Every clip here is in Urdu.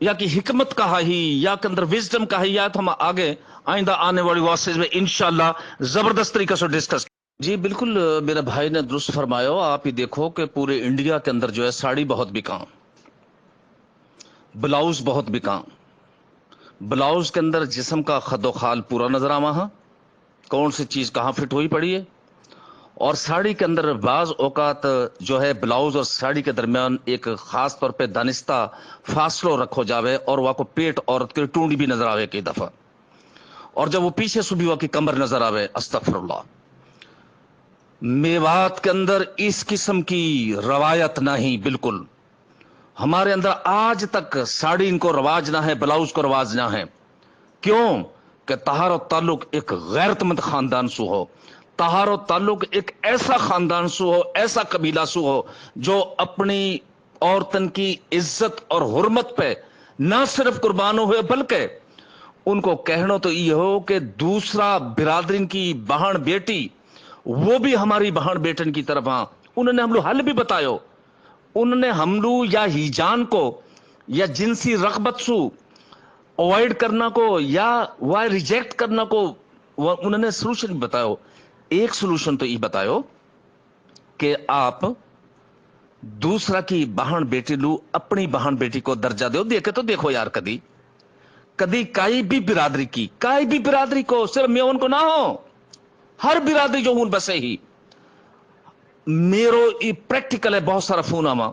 یا کہ حکمت کا ہے ہی یا کے اندر وزڈم کا ہے، یا تو ہم آگے آئندہ آنے والی واسز میں انشاءاللہ زبردست طریقے سے ڈسکس۔ جی بالکل، میرے بھائی نے درست فرمایا ہو۔ آپ ہی دیکھو کہ پورے انڈیا کے اندر جو ہے ساڑی بہت بکاں، بلاؤز بہت بکاں، بلاؤز کے اندر جسم کا خد و خال پورا نظر آواں، ہاں کون سی چیز کہاں فٹ ہوئی پڑی ہے۔ اور ساڑی کے اندر بعض اوقات جو ہے بلاؤز اور ساڑی کے درمیان ایک خاص طور پہ دانستہ فاصلو رکھو جاوے، اور وہ کو پیٹ عورت کی ٹونڈی بھی نظر آوے کئی دفعہ، اور جب وہ پیچھے سے بھی وہ کی کمر نظر آوے، استغفر اللہ۔ میوات کے اندر اس قسم کی روایت نہیں، بالکل ہمارے اندر آج تک ساڑی ان کو رواج نہ ہے، بلاؤز کو رواج نہ ہے۔ کیوں کہ طہار و تعلق ایک غیرت مند خاندان سو ہو، طہار و تعلق ایک ایسا خاندان سو ہو، ایسا قبیلہ سو ہو جو اپنی عورتن کی عزت اور حرمت پہ نہ صرف قربان ہوئے، بلکہ ان کو کہنا تو یہ ہو کہ دوسرا برادرین کی بہن بیٹی وہ بھی ہماری بہن بیٹن کی طرف، ہاں انہوں نے ہم لوگ حل بھی بتاؤ، انہوں نے ہم لوگ یا ہیجان کو یا جنسی رغبت سو اوائڈ کرنا کو یا وہ ریجیکٹ کرنا کو انہوں نے سلوشن بتاؤ۔ ایک سلوشن تو یہ بتاؤ کہ آپ دوسرا کی بہن بیٹی لو اپنی بہن بیٹی کو درجہ دو۔ دیکھے تو دیکھو یار، کدی کدی کئی بھی برادری کو صرف میں ان کو نہ ہو، ہر برادری جو ہوں بسے ہی میرو یہ پریکٹیکل ہے۔ بہت سارا فون آما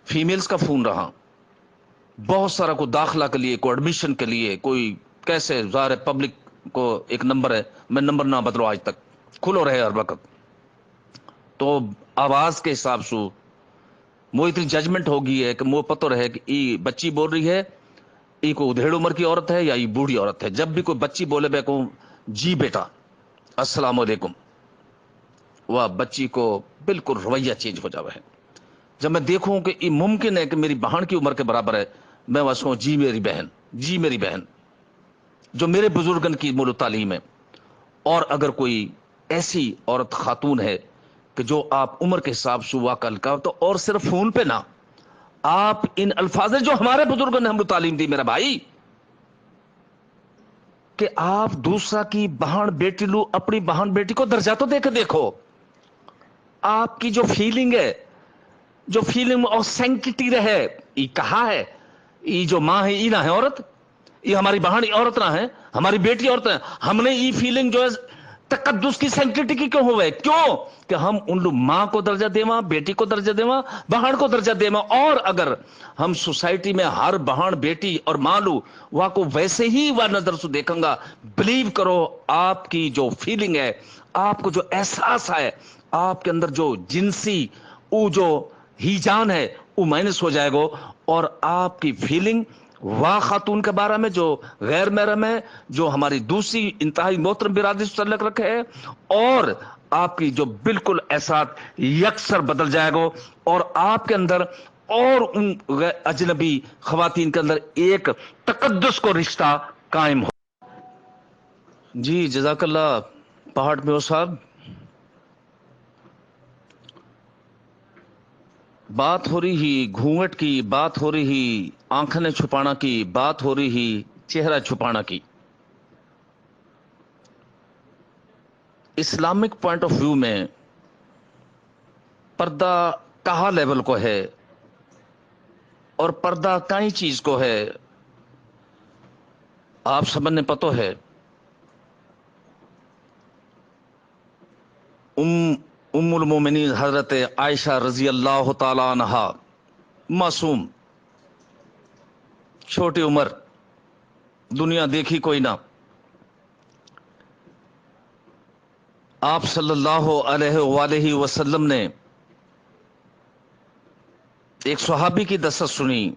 فیمیلز کا فون رہا، بہت سارا کو داخلہ کے لیے، کوئی ایڈمیشن کے لیے، کوئی کیسے ظاہر ہے پبلک کو ایک نمبر ہے، میں نمبر نہ بدلو آج تک کھلو رہے ہر وقت، تو آواز کے حساب سے وہ اتنی ججمنٹ ہوگی ہے کہ وہ پتہ رہے کہ یہ بچی بول رہی ہے، یہ کوئی ادھیڑ عمر کی عورت ہے یا یہ بوڑھی عورت ہے۔ جب بھی کوئی بچی بولے بے کو جی بیٹا السلام علیکم، وہ بچی کو بالکل رویہ چینج ہو جاوے ہے۔ جب میں دیکھوں کہ یہ ممکن ہے کہ میری بہن کی عمر کے برابر ہے، میں بس کہوں جی میری بہن، جی میری بہن، جو میرے بزرگن کی مول تعلیم ہے۔ اور اگر کوئی ایسی عورت خاتون ہے کہ جو آپ عمر کے حساب سے واقع کا، تو اور صرف فون پہ نہ، آپ ان الفاظ جو ہمارے بزرگوں نے ہم کو تعلیم دی میرا بھائی، کہ آپ دوسرا کی بہن بیٹی لو اپنی بہن بیٹی کو درجہ تو دے کے دیکھو۔ آپ کی جو فیلنگ ہے، جو فیلنگ اور سینکٹی رہے، یہ کہا ہے یہ جو ماں ہے یہ نہ ہے عورت، یہ ہماری بہن عورت نہ ہے، ہماری بیٹی عورت ہے۔ ہم نے یہ فیلنگ جو ہے تقدس کی سینکٹی کی کیوں ہوئے؟ کیوں کہ ہم ان لوگ ماں کو درجہ دیواں، بیٹی کو درجہ دیواں، بہن کو درجہ دیواں۔ اور اگر ہم سوسائٹی میں ہر بہن بیٹی اور ماں لو وہ کو ویسے ہی وہ نظر سے دیکھیں گا، بلیو کرو آپ کی جو فیلنگ ہے، آپ کو جو احساس ہے، آپ کے اندر جو جنسی وہ جو ہیجان ہے وہ مائنس ہو جائے گا، اور آپ کی فیلنگ واہ خاتون کے بارے میں جو غیر محرم ہے، جو ہماری دوسری انتہائی محترم برادری سے تعلق رکھے ہے، اور آپ کی جو بالکل احساس یکسر بدل جائے گا، اور آپ کے اندر اور ان اجنبی خواتین کے اندر ایک تقدس کو رشتہ قائم ہو۔ جی جزاک اللہ پہاڑ میں ہو صاحب، بات ہو رہی ہی گھونگٹ کی، بات ہو رہی ہی آنکھیں چھپانا کی، بات ہو رہی ہی چہرہ چھپانا کی۔ اسلامک پوائنٹ آف ویو میں پردہ کہا لیول کو ہے اور پردہ کئی چیز کو ہے، آپ سمجھنے پتہ ہے۔ ام المومنین حضرت عائشہ رضی اللہ تعالی عنہا، معصوم، چھوٹی عمر، دنیا دیکھی کوئی نہ، آپ صلی اللہ علیہ وآلہ وسلم نے ایک صحابی کی دست سنی۔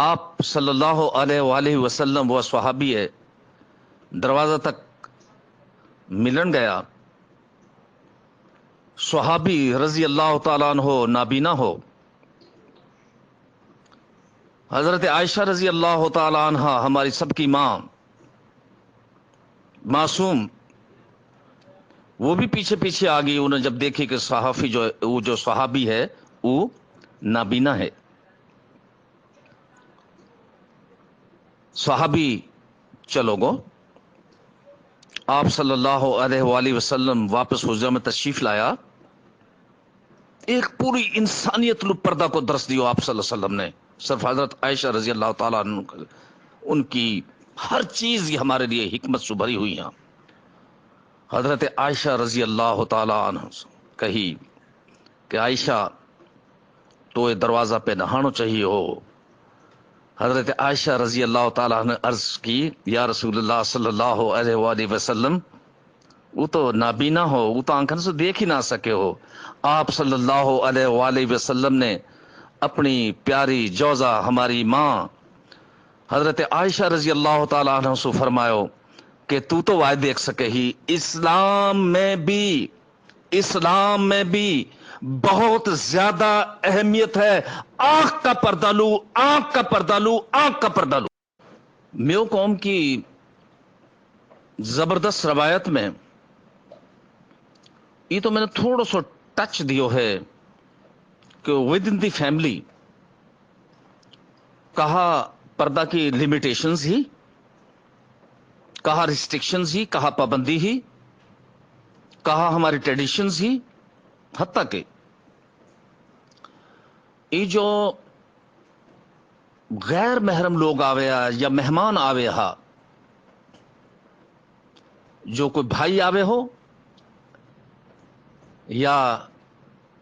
آپ صلی اللہ علیہ وآلہ وسلم، وہ صحابی ہے، دروازہ تک ملن گیا، صحابی رضی اللہ تعالیٰ عنہ نابینا ہو، حضرت عائشہ رضی اللہ تعالیٰ عنہ ہماری سب کی ماں، معصوم، وہ بھی پیچھے پیچھے آ گئی۔ انہیں جب دیکھی کہ صحافی جو وہ جو صحابی ہے وہ نابینا ہے. صحابی چلو گو آپ صلی اللہ علیہ وآلہ وسلم واپس حجرہ میں تشریف لایا. ایک پوری انسانیت لو پردہ کو درس دیو آپ صلی اللہ علیہ وسلم نے. صرف حضرت عائشہ رضی اللہ تعالیٰ عنہ ان کی ہر چیز یہ ہمارے لیے حکمت سے بھری ہوئی ہیں. حضرت عائشہ رضی اللہ تعالیٰ عنہ کہی کہ عائشہ تو یہ دروازہ پہ نہانو چاہیے ہو. حضرت عائشہ رضی اللہ تعالیٰ نے عرض کی یا رسول اللہ صلی اللہ علیہ وآلہ وسلم وہ تو نابینا ہو, وہ تو آنکھوں سے دیکھ ہی نہ سکے ہو. آپ صلی اللہ علیہ وآلہ وسلم نے اپنی پیاری جوزہ ہماری ماں حضرت عائشہ رضی اللہ تعالیٰ عنہ سے فرماؤ کہ تو وائد دیکھ سکے ہی. اسلام میں بھی بہت زیادہ اہمیت ہے آنکھ کا پردہ لو, آنکھ کا پردہ لو, آنکھ کا پردہ لو. میو قوم کی زبردست روایت میں یہ تو میں نے تھوڑا سا ٹچ دیو ہے کہ ود ان دی فیملی کہا پردہ کی لمیٹیشنز ہی, کہا ریسٹرکشنز ہی, کہا پابندی ہی, کہا ہماری ٹریڈیشنز ہی, حتیٰ کہ یہ جو غیر محرم لوگ آوے یا مہمان آوے ہا, جو کوئی بھائی آوے ہو یا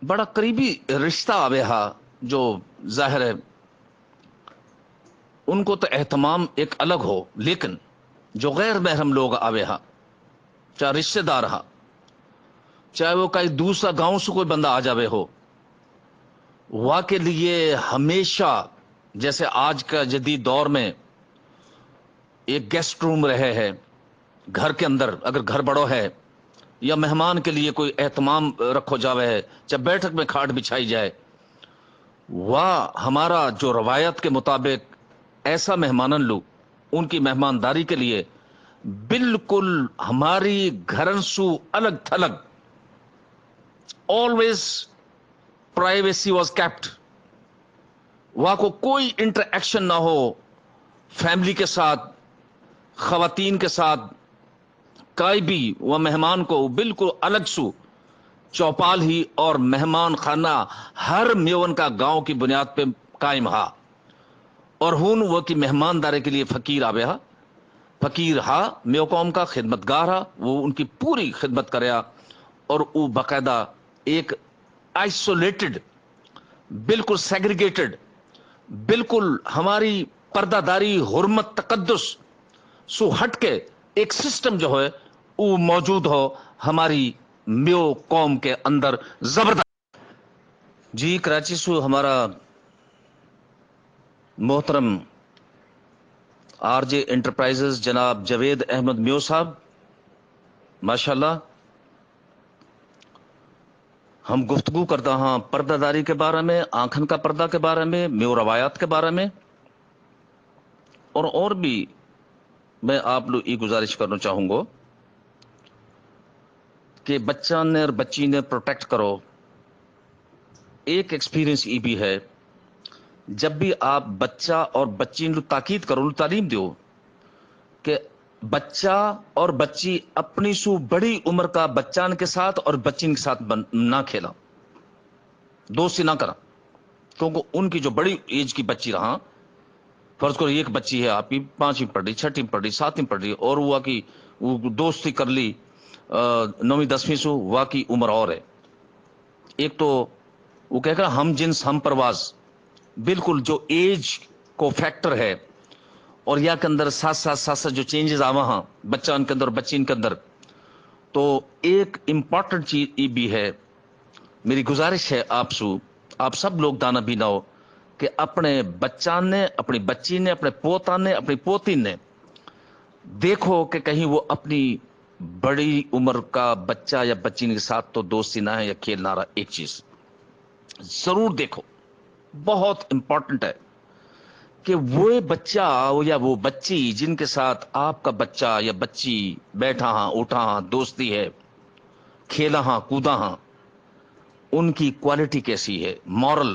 بڑا قریبی رشتہ آوے ہا, جو ظاہر ہے ان کو تو اہتمام ایک الگ ہو, لیکن جو غیر محرم لوگ آوے ہا, چاہے رشتہ دار ہا, چاہے وہ کئی دوسرا گاؤں سے کوئی بندہ آ جاوے ہو, وہاں کے لیے ہمیشہ جیسے آج کا جدید دور میں ایک گیسٹ روم رہے ہے گھر کے اندر, اگر گھر بڑو ہے یا مہمان کے لیے کوئی اہتمام رکھو جاوے ہے, چاہے بیٹھک میں کھاٹ بچھائی جائے, وہ ہمارا جو روایت کے مطابق ایسا مہمانن لو ان کی مہمانداری کے لیے بالکل ہماری گھرن سو الگ تھلگ, always privacy was kept. وہاں کو کوئی انٹریکشن نہ ہو فیملی کے ساتھ, خواتین کے ساتھ, کوئی بھی وہ مہمان کو بالکل الگ سو چوپال ہی اور مہمان خانہ ہر میون کا گاؤں کی بنیاد پہ قائم ہا. اور ہون وہ کی مہمانداری کے لیے فقیر آوے ہا, فقیر ہا میو قوم کا خدمتگار ہا, وہ ان کی پوری خدمت کریا اور وہ باقاعدہ ایک آئسولیٹڈ, بالکل سیگریگیٹڈ, بالکل ہماری پردہ داری, حرمت, تقدس سو ہٹ کے ایک سسٹم جو ہے وہ موجود ہو ہماری میو قوم کے اندر زبردست. جی کراچی سو ہمارا محترم آر جے انٹرپرائزز جناب جاوید احمد میو صاحب, ماشاءاللہ ہم گفتگو کرتا ہاں پردہ داری کے بارے میں, آنکھن کا پردہ کے بارے میں, میو روایات کے بارے میں, اور بھی میں آپ لوگ یہ گزارش کرنا چاہوں گا کہ بچہ نے اور بچی نے پروٹیکٹ کرو. ایک ایکسپیرینس یہ بھی ہے جب بھی آپ بچہ اور بچی نے تاکید کرو, تعلیم دیو کہ بچہ اور بچی اپنی سو بڑی عمر کا بچان کے ساتھ اور بچین کے ساتھ نہ کھیلا, دوستی نہ کرا, کیونکہ ان کی جو بڑی ایج کی بچی رہا, فرض کرو ایک بچی ہے آپ کی 5ویں پڑھ رہی, 6ویں پڑھ رہی, 7ویں پڑھ رہی, اور ہوا کہ وہ دوستی کر لی 9ویں 10ویں سو, ہوا کی عمر اور ہے. ایک تو وہ کہہ کر ہم جنس ہم پرواز, بالکل جو ایج کو فیکٹر ہے اور یا کے اندر ساتھ جو چینجز آوا ہاں بچہ ان کے اندر اور بچی ان کے اندر, تو ایک امپورٹنٹ چیز یہ بھی ہے, میری گزارش ہے آپ سو, آپ سب لوگ دانا بھی نہ ہو کہ اپنے بچان نے, اپنی بچی نے, اپنے پوتان نے, اپنی پوتین نے دیکھو کہ کہیں وہ اپنی بڑی عمر کا بچہ یا بچی کے ساتھ تو دوستی نہ ہے یا کھیل نہ رہا. ایک چیز ضرور دیکھو, بہت امپورٹنٹ ہے کہ وہ بچہ یا وہ بچی جن کے ساتھ آپ کا بچہ یا بچی بیٹھا ہاں, اٹھا ہاں, دوستی ہے, کھیلا ہاں, کودا ہاں, ان کی کوالٹی کیسی ہے, مورل,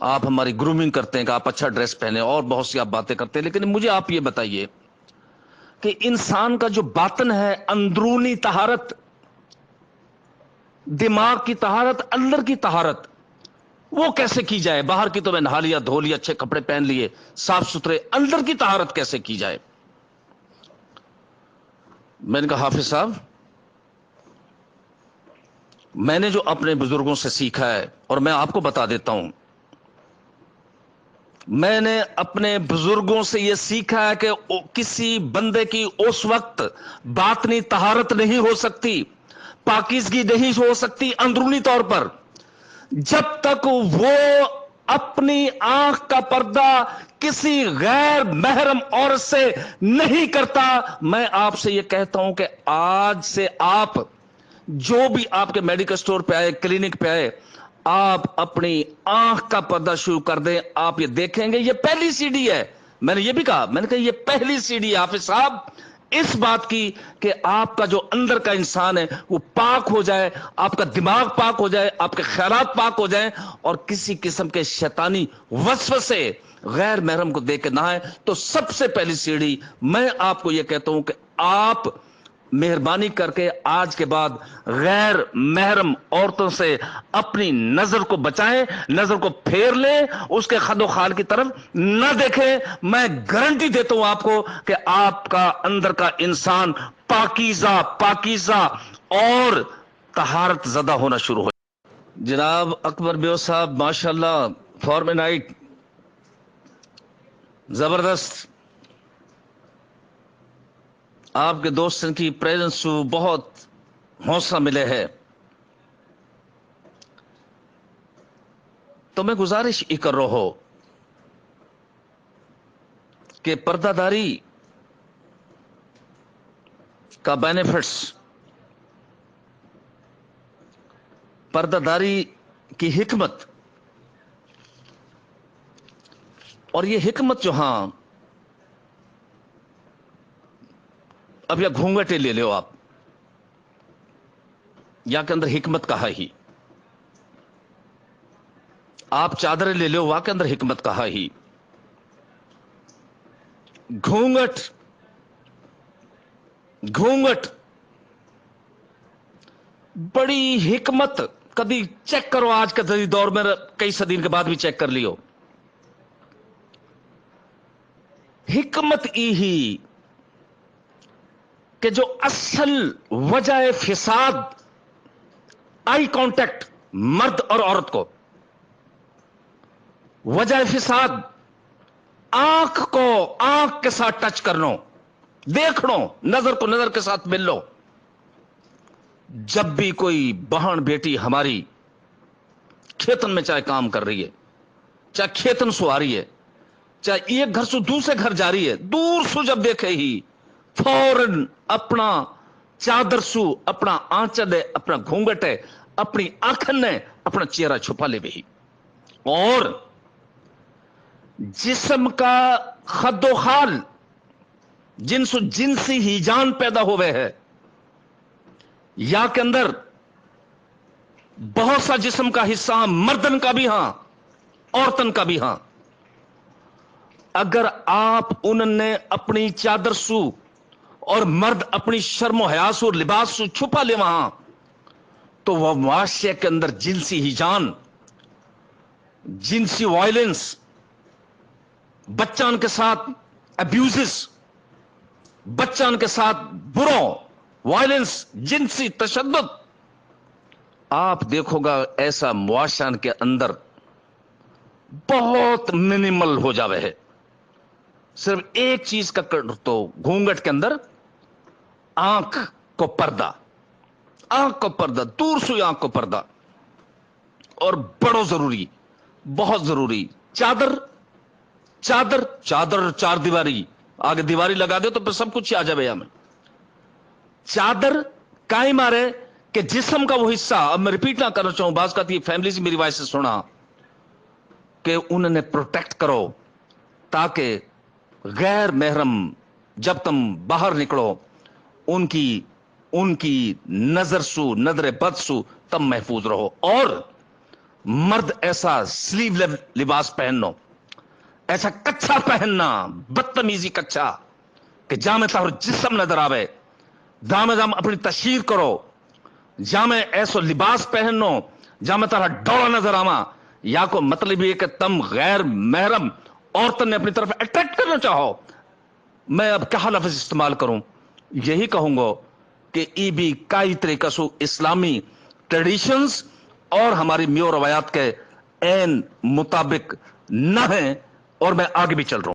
آپ ہماری گرومنگ کرتے ہیں کہ آپ اچھا ڈریس پہنے اور بہت سی آپ باتیں کرتے ہیں، لیکن مجھے آپ یہ بتائیے کہ انسان کا جو باطن ہے، اندرونی طہارت، دماغ کی طہارت، اندر کی طہارت، وہ کیسے کی جائے؟ باہر کی تو میں نہا لیا، دھو لیا، اچھے کپڑے پہن لیے، صاف ستھرے، اندر کی طہارت کیسے کی جائے؟ میں نے کہا حافظ صاحب، میں نے جو اپنے بزرگوں سے سیکھا ہے، اور میں آپ کو بتا دیتا ہوں، میں نے اپنے بزرگوں سے یہ سیکھا ہے کہ کسی بندے کی اس وقت باطنی طہارت نہیں ہو سکتی، پاکیزگی نہیں ہو سکتی اندرونی طور پر، جب تک وہ اپنی آنکھ کا پردہ کسی غیر محرم عورت سے نہیں کرتا۔ میں آپ سے یہ کہتا ہوں کہ آج سے آپ جو بھی آپ کے میڈیکل سٹور پہ آئے، کلینک پہ آئے، آپ اپنی آنکھ کا پردہ شروع کر دیں۔ آپ یہ دیکھیں گے، یہ پہلی سیڑھی ہے۔ میں نے یہ بھی کہا، میں نے کہا یہ پہلی سیڑھی ہے حافظ صاحب اس بات کی کہ آپ کا جو اندر کا انسان ہے وہ پاک ہو جائے، آپ کا دماغ پاک ہو جائے، آپ کے خیالات پاک ہو جائیں، اور کسی قسم کے شیطانی وسوسے غیر محرم کو دیکھ کے نہ آئے۔ تو سب سے پہلی سیڑھی میں آپ کو یہ کہتا ہوں کہ آپ مہربانی کر کے آج کے بعد غیر محرم عورتوں سے اپنی نظر کو بچائیں، نظر کو پھیر لیں، اس کے خد و خال کی طرف نہ دیکھیں۔ میں گارنٹی دیتا ہوں آپ کو کہ آپ کا اندر کا انسان پاکیزہ پاکیزہ اور طہارت زدہ ہونا شروع ہو۔ جناب اکبر بیو صاحب، ماشاءاللہ، فارم نائٹ زبردست، آپ کے دوستن کی پریزنس بہت حوصلہ ملے ہے۔ تو میں گزارش ہی کر رہا ہو کہ پردہ داری کا بینیفٹس، پردہ داری کی حکمت، اور یہ حکمت جو ہاں اب یا گھونگٹے لے لو آپ، یا کے اندر حکمت کہا ہی، آپ چادریں لے لو، وہاں کے اندر حکمت کہا ہی، گھونگٹ گھونگٹ بڑی حکمت، کبھی چیک کرو آج کے دور میں، کئی صدیوں کے بعد بھی چیک کر لیو، حکمت ہی کہ جو اصل وجہ فساد آئی کانٹیکٹ مرد اور عورت کو، وجہ فساد آنکھ کو آنکھ کے ساتھ ٹچ کرنو، دیکھنو، نظر کو نظر کے ساتھ مل لو۔ جب بھی کوئی بہن بیٹی ہماری کھیتن میں چاہے کام کر رہی ہے، چاہے کھیتن سو آ رہی ہے، چاہے ایک گھر سے دوسرے گھر جا رہی ہے، دور سو جب دیکھے ہی فوراً اپنا چادر سو، اپنا آنچل ہے، اپنا گھونگٹ ہے، اپنی آنکھن نے اپنا چہرہ چھپا لے بہی، اور جسم کا خد و خال جنس و جنسی ہی جان پیدا ہوئے ہے، یا کے اندر بہت سا جسم کا حصہ مردن کا بھی ہاں، عورتن کا بھی ہاں، اگر آپ ان نے اپنی چادر سو اور مرد اپنی شرم و حیا سو لباس سو چھپا لے وہاں، تو وہ معاشرے کے اندر جنسی ہی جان، جنسی وائلنس، بچان کے ساتھ ابیوزز، بچان کے ساتھ برو وائلنس، جنسی تشدد، آپ دیکھو گا ایسا معاشرے کے اندر بہت منیمل ہو جاوے ہے۔ صرف ایک چیز کا تو گھونگٹ کے اندر آنکھ کو پردہ، آنکھ کو پردہ، دور سے آنکھ کو پردہ، اور بڑو ضروری، بہت ضروری، چادر چادر چادر چار دیواری، آگے دیواری لگا دے تو پھر سب کچھ آ جائے ہمیں۔ چادر کائیں مارے کہ جسم کا وہ حصہ، اب میں ریپیٹ نہ کرنا چاہوں، بعض کا فیملی سے میری وائس سے سنا کہ انہوں نے پروٹیکٹ کرو تاکہ غیر محرم جب تم باہر نکلو ان کی نظر سو، نظر بد سو تم محفوظ رہو۔ اور مرد ایسا سلیو لباس پہنو، ایسا کچھا پہننا، بدتمیزی کچھا کہ جہاں میں تہر جسم نظر آوے، جہاں میں اپنی تشہیر کرو، جہاں میں ایسو لباس پہنو جہاں میں تہرا ڈوڑا نظر آواں، یا کو مطلب یہ کہ تم غیر محرم عورتن نے اپنی طرف اٹریکٹ کرنا چاہو، میں اب کیا لفظ استعمال کروں؟ یہی کہوں گا کہ ای بھی کئی طریقہ سو اسلامی ٹریڈیشنز اور ہماری میو روایات کے عین مطابق نہ ہیں، اور میں آگے بھی چل رہا ہوں۔